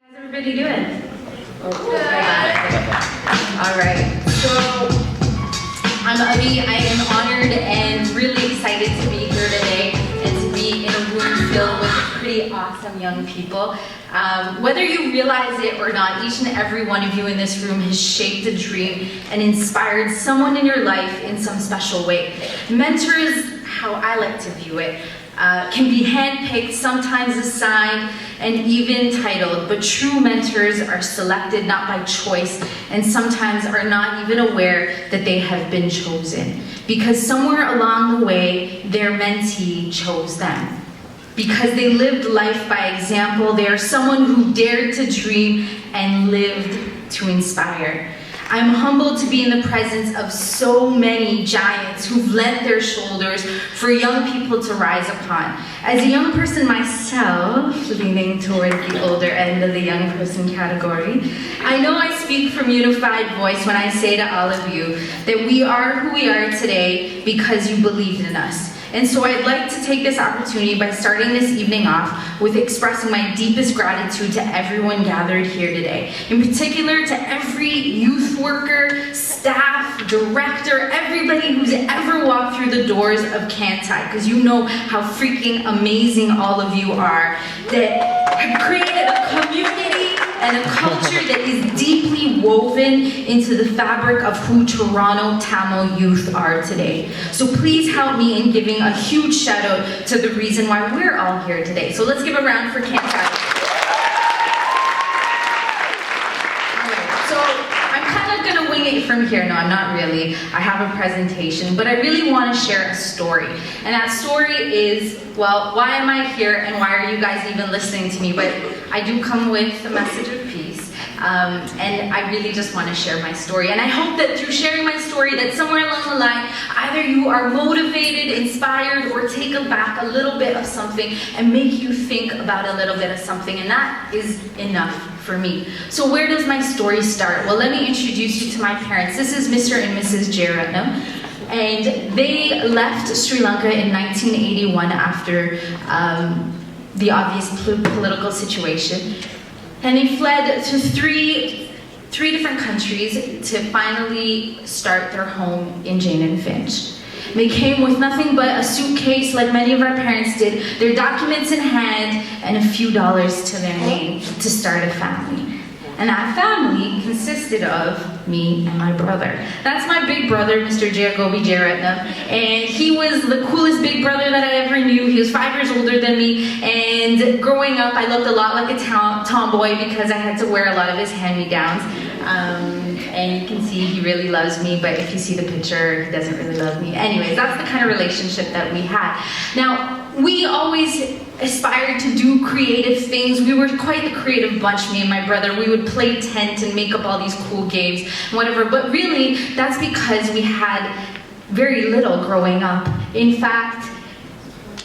How's everybody doing? All right. So I'm Abhi. I am honored and really excited to be here today and to be in a room filled with pretty awesome young people. Whether you realize it or not, each and every one of you in this room has shaped a dream and inspired someone in your life in some special way. Mentors, how I like to view it, can be handpicked, sometimes assigned, and even titled, but true mentors are selected not by choice and sometimes are not even aware that they have been chosen, because somewhere along the way, their mentee chose them. Because they lived life by example, they are someone who dared to dream and lived to inspire. I'm humbled to be in the presence of so many giants who've lent their shoulders for young people to rise upon. As a young person myself, leaning toward the older end of the young person category, I know I speak from unified voice when I say to all of you that we are who we are today because you believed in us. And so I'd like to take this opportunity by starting this evening off with expressing my deepest gratitude to everyone gathered here today. In particular to every youth worker, staff, director, everybody who's ever walked through the doors of CanTYD, because you know how freaking amazing all of you are, that have created a community and a culture that is deeply woven into the fabric of who Toronto Tamil youth are today. So please help me in giving a huge shout out to the reason why we're all here today. So let's give a round for CanTYD. From here, no, I'm not really. I have a presentation, but I really want to share a story. And that story is, well, why am I here and why are you guys even listening to me? But I do come with a message of peace. And I really just want to share my story. And I hope that through sharing my story that somewhere along the line, either you are motivated, inspired, or take back a little bit of something and make you think about a little bit of something. And that is enough for me. So where does my story start? Well, let me introduce you to my parents. This is Mr. and Mrs. Jeyaratnam. And they left Sri Lanka in 1981 after the obvious political situation. And they fled to three different countries to finally start their home in Jane and Finch. They came with nothing but a suitcase, like many of our parents did, their documents in hand, and a few dollars to their name to start a family. And that family consisted of me and my brother. That's my big brother, Mr. Jeyaratnam, and he was the coolest big brother that I ever knew. He was 5 years older than me, and growing up, I looked a lot like a tomboy because I had to wear a lot of his hand-me-downs. And you can see he really loves me, but if you see the picture, he doesn't really love me. Anyways, that's the kind of relationship that we had. Now, we always aspired to do creative things. We were quite the creative bunch, me and my brother. We would play tent and make up all these cool games, whatever. But really, that's because we had very little growing up. In fact,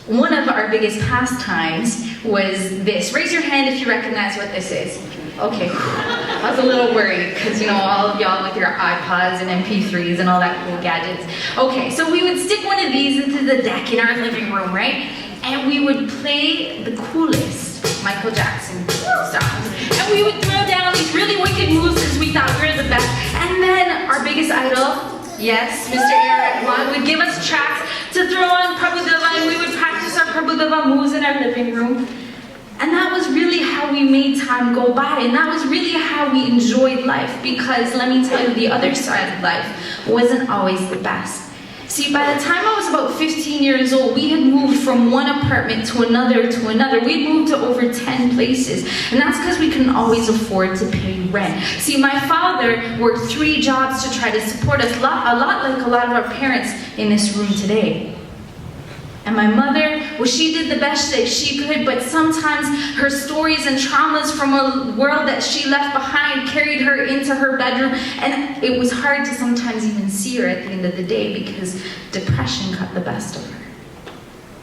one of our biggest pastimes was this. Raise your hand if you recognize what this is. Okay, I was a little worried because, you know, all of y'all with your iPods and MP3s and all that cool gadgets. Okay, so we would stick one of these into the deck in our living room, right? And we would play the coolest Michael Jackson songs. And we would throw down these really wicked moves because we thought we were the best. And then our biggest idol, yes, Mr. Jeyaratnam, would give us tracks to throw on Prabhudeva, and we would practice our Prabhudeva moves in our living room. And that was really how we made time go by, and that was really how we enjoyed life, because let me tell you, the other side of life wasn't always the best. See, by the time I was about 15 years old, we had moved from one apartment to another to another. We'd moved to over 10 places, and that's because we couldn't always afford to pay rent. See, my father worked 3 jobs to try to support us, a lot like a lot of our parents in this room today. And my mother, well, she did the best that she could, but sometimes her stories and traumas from a world that she left behind carried her into her bedroom, and it was hard to sometimes even see her at the end of the day because depression got the best of her.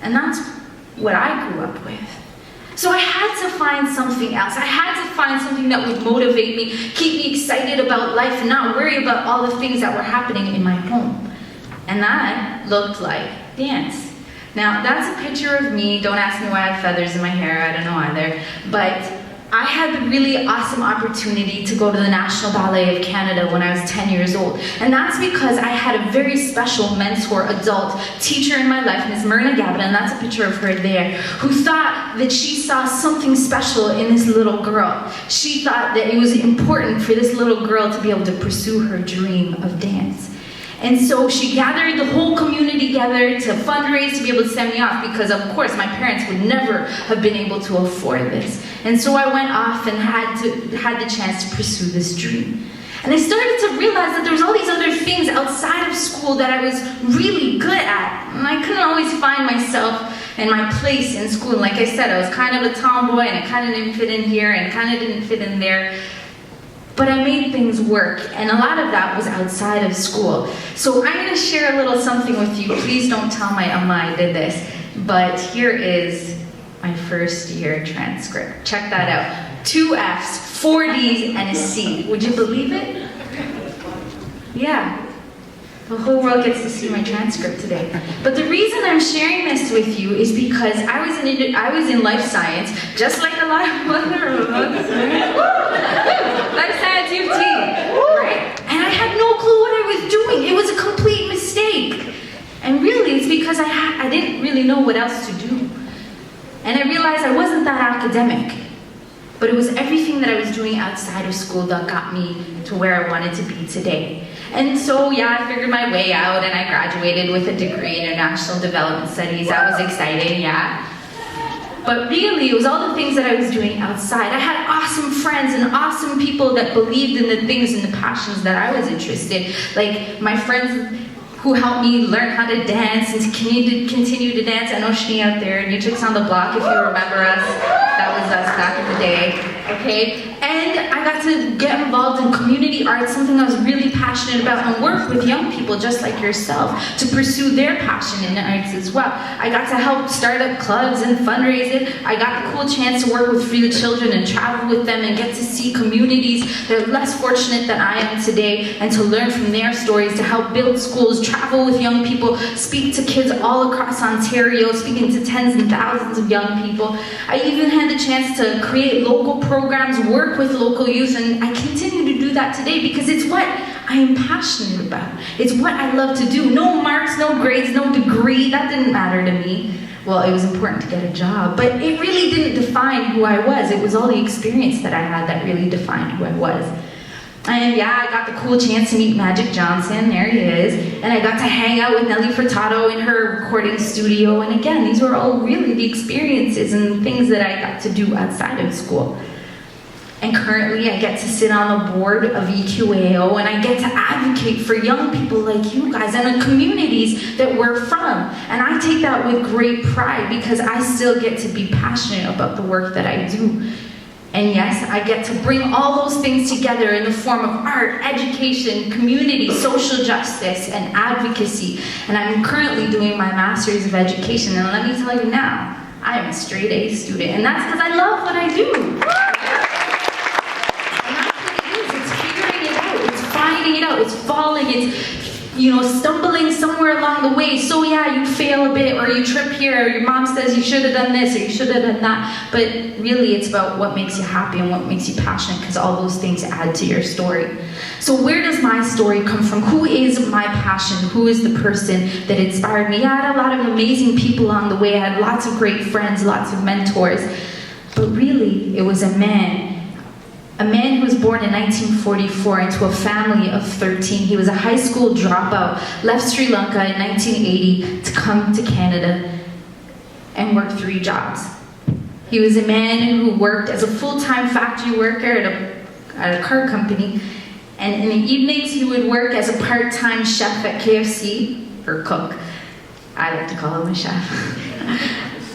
And that's what I grew up with. So I had to find something else. I had to find something that would motivate me, keep me excited about life, and not worry about all the things that were happening in my home. And that looked like dance. Now, that's a picture of me. Don't ask me why I have feathers in my hair. I don't know either. But I had the really awesome opportunity to go to the National Ballet of Canada when I was 10 years old. And that's because I had a very special mentor, adult, teacher in my life, Ms. Myrna Gavin, and that's a picture of her there, who thought that she saw something special in this little girl. She thought that it was important for this little girl to be able to pursue her dream of dance. And so she gathered the whole community together to fundraise to be able to send me off, because of course my parents would never have been able to afford this. And so I went off and had the chance to pursue this dream. And I started to realize that there was all these other things outside of school that I was really good at. And I couldn't always find myself and my place in school. And like I said, I was kind of a tomboy, and I kind of didn't fit in here and kind of didn't fit in there. But I made things work, and a lot of that was outside of school. So I'm going to share a little something with you. Please don't tell my I did this, but here is my first year transcript. Check that out. 2 F's, 4 D's, and a C. Would you believe it? Yeah. The whole world gets to see my transcript today. But the reason I'm sharing this with you is because I was in life science, just like a lot of other of us. Life science UT, right? And I had no clue what I was doing. It was a complete mistake. And really, it's because I didn't really know what else to do. And I realized I wasn't that academic. But it was everything that I was doing outside of school that got me to where I wanted to be today. And so, yeah, I figured my way out, and I graduated with a degree in International Development Studies. That was exciting, yeah. But really, it was all the things that I was doing outside. I had awesome friends and awesome people that believed in the things and the passions that I was interested. Like my friends who helped me learn how to dance and to continue to dance. I know Shani out there, New Chicks on the Block, if you remember us. That was us back in the day, okay? And I got to get involved in community arts, something I was really passionate about, and work with young people just like yourself to pursue their passion in the arts as well. I got to help start up clubs and fundraise it. I got the cool chance to work with Free the Children and travel with them and get to see communities that are less fortunate than I am today, and to learn from their stories, to help build schools, travel with young people, speak to kids all across Ontario, speaking to tens and thousands of young people. I even had the chance to create local programs, work with local youth, and I continue to do that today because it's what I am passionate about. It's what I love to do. No marks, no grades, no degree, that didn't matter to me. Well, it was important to get a job, but it really didn't define who I was. It was all the experience that I had that really defined who I was. And yeah, I got the cool chance to meet Magic Johnson, there he is, and I got to hang out with Nelly Furtado in her recording studio, and again, these were all really the experiences and things that I got to do outside of school. And currently, I get to sit on the board of EQAO, and I get to advocate for young people like you guys and the communities that we're from. And I take that with great pride because I still get to be passionate about the work that I do. And yes, I get to bring all those things together in the form of art, education, community, social justice, and advocacy. And I'm currently doing my Master's of Education, and let me tell you now, I am a straight A student, and that's because I love what I do. And that's what it is. It's figuring it out. It's finding it out. It's falling. It's, stumbling somewhere along the way. So yeah, you fail a bit, or you trip here, or your mom says you should have done this, or you should have done that. But really, it's about what makes you happy and what makes you passionate, because all those things add to your story. So where does my story come from? Who is my passion? Who is the person that inspired me? I had a lot of amazing people along the way. I had lots of great friends, lots of mentors. But really, it was a man who was born in 1944 into a family of 13. He was a high school dropout, left Sri Lanka in 1980 to come to Canada and work 3 jobs. He was a man who worked as a full-time factory worker at a car company, and in the evenings he would work as a part-time chef at KFC, or cook. I like to call him a chef.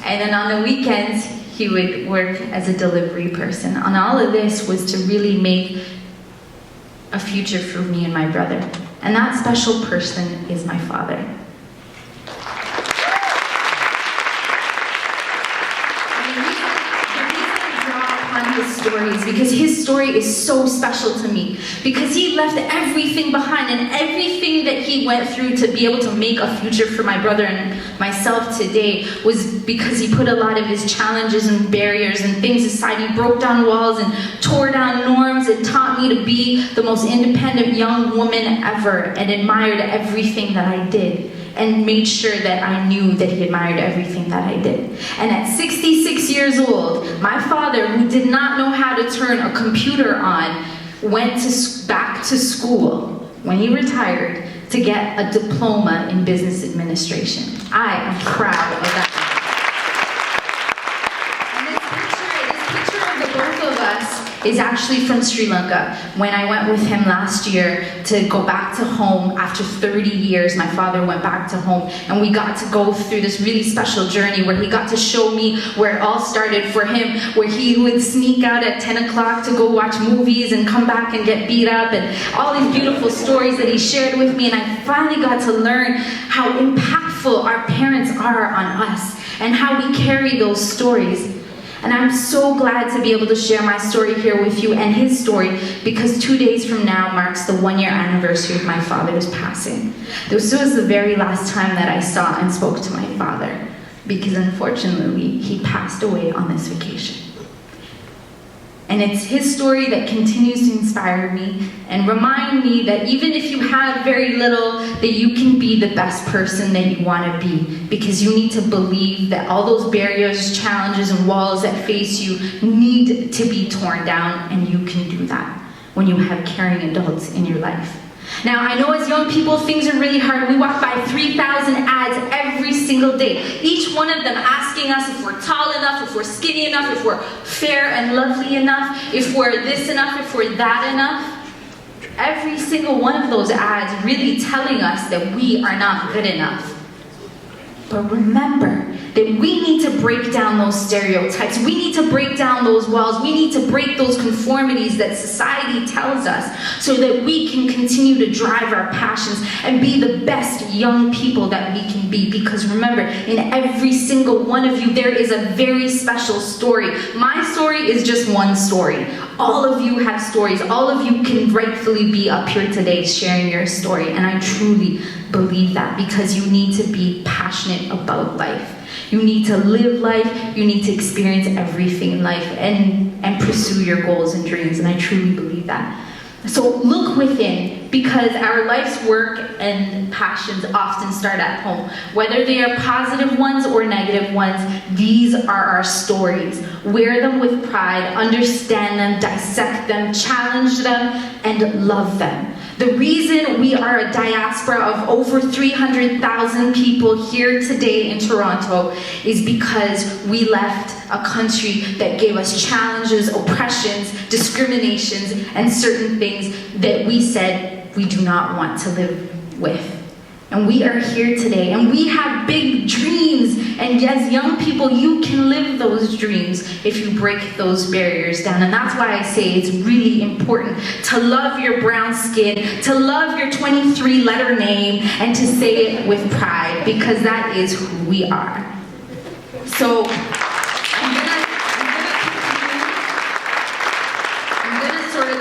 And then on the weekends, he would work as a delivery person. And all of this was to really make a future for me and my brother. And that special person is my father. The reason I draw upon his stories because his story is so special to me. Because he left everything behind, and everything that he went through to be able to make a future for my brother and myself today was because he put a lot of his challenges and barriers and things aside. He broke down walls and tore down norms and taught me to be the most independent young woman ever, and admired everything that I did, and made sure that I knew that he admired everything that I did. And at 66 years old, my father, who did not know how to turn a computer on, went back to school when he retired to get a diploma in business administration. I am proud of that. And this picture of the both of us is actually from Sri Lanka. When I went with him last year to go back to home after 30 years, my father went back to home, and we got to go through this really special journey where he got to show me where it all started for him, where he would sneak out at 10 o'clock to go watch movies and come back and get beat up, and all these beautiful stories that he shared with me. And I finally got to learn how impactful our parents are on us and how we carry those stories. And I'm so glad to be able to share my story here with you and his story, because 2 days from now marks the 1-year anniversary of my father's passing. This was the very last time that I saw and spoke to my father, because unfortunately he passed away on this vacation. And it's his story that continues to inspire me and remind me that even if you have very little, that you can be the best person that you want to be. Because you need to believe that all those barriers, challenges, and walls that face you need to be torn down, and you can do that when you have caring adults in your life. Now, I know as young people, things are really hard. We walk by 3,000 ads every single day. Each one of them asking us if we're tall enough, if we're skinny enough, if we're fair and lovely enough, if we're this enough, if we're that enough. Every single one of those ads really telling us that we are not good enough. But remember that we need to break down those stereotypes. We need to break down those walls. We need to break those conformities that society tells us, so that we can continue to drive our passions and be the best young people that we can be. Because remember, in every single one of you, there is a very special story. My story is just one story. All of you have stories. All of you can rightfully be up here today sharing your story. And I truly believe that, because you need to be passionate about life. You need to live life. You need to experience everything in life and pursue your goals and dreams. And I truly believe that. So look within, because our life's work and passions often start at home. Whether they are positive ones or negative ones, these are our stories. Wear them with pride, understand them, dissect them, challenge them, and love them. The reason we are a diaspora of over 300,000 people here today in Toronto is because we left a country that gave us challenges, oppressions, discriminations, and certain things that we said we do not want to live with. And we are here today, and we have big dreams, and as young people, you can live those dreams if you break those barriers down. And that's why I say it's really important to love your brown skin, to love your 23-letter name, and to say it with pride, because that is who we are. So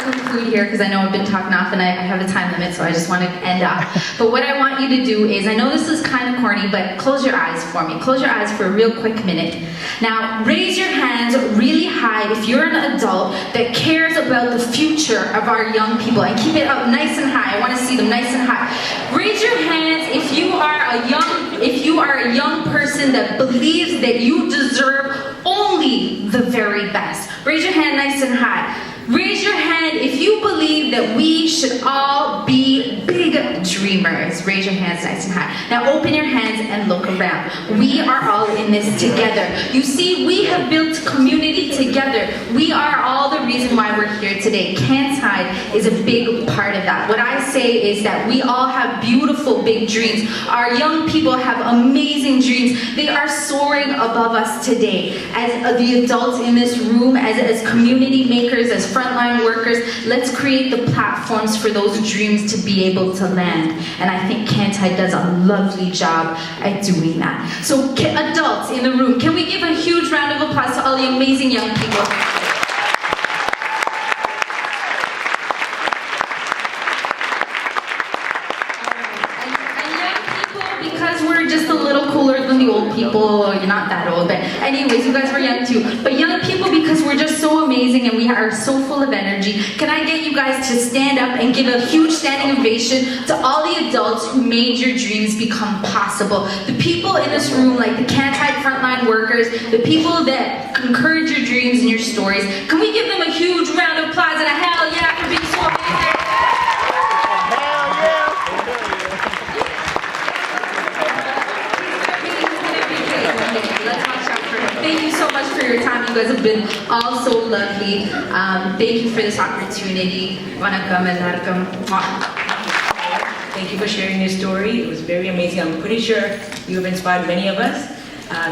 conclude here, because I know I've been talking off and I have a time limit, so I just want to end off. But what I want you to do is, I know this is kind of corny, but close your eyes for me. Close your eyes for a real quick minute. Now, raise your hands really high if you're an adult that cares about the future of our young people, and keep it up nice and high. I want to see them nice and high. Raise your hands if you are a young person that believes that you deserve only the very best. Raise your hand nice and high. Raise your hand if you believe that we should all be big dreamers. Raise your hands nice and high. Now open your hands and look around. We are all in this together. You see, we have built community together. We are all the reason why we're here today. CanTYD is a big part of that. What I say is that we all have beautiful big dreams. Our young people have amazing dreams. They are soaring above us today. As the adults in this room, as community makers, as frontline workers, let's create the platforms for those dreams to be able to land. And I think CanTYD does a lovely job at doing that. So adults in the room, can we give a huge round of applause to all the amazing young people? Because we're just a little cooler than the old people. You're not that old, but anyways, you guys were young too. But young people, because we're just so amazing and we are so full of energy, can I get you guys to stand up and give a huge standing ovation to all the adults who made your dreams become possible? The people in this room, like the CanTYD frontline workers, the people that encourage your dreams and your stories. Can we give them a huge round of applause and a hell yeah for being so amazing? Thank you so much for your time. You guys have been all so lovely. Thank you for this opportunity. Vanakkam and Narkam. Thank you for sharing your story. It was very amazing. I'm pretty sure you have inspired many of us.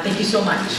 Thank you so much.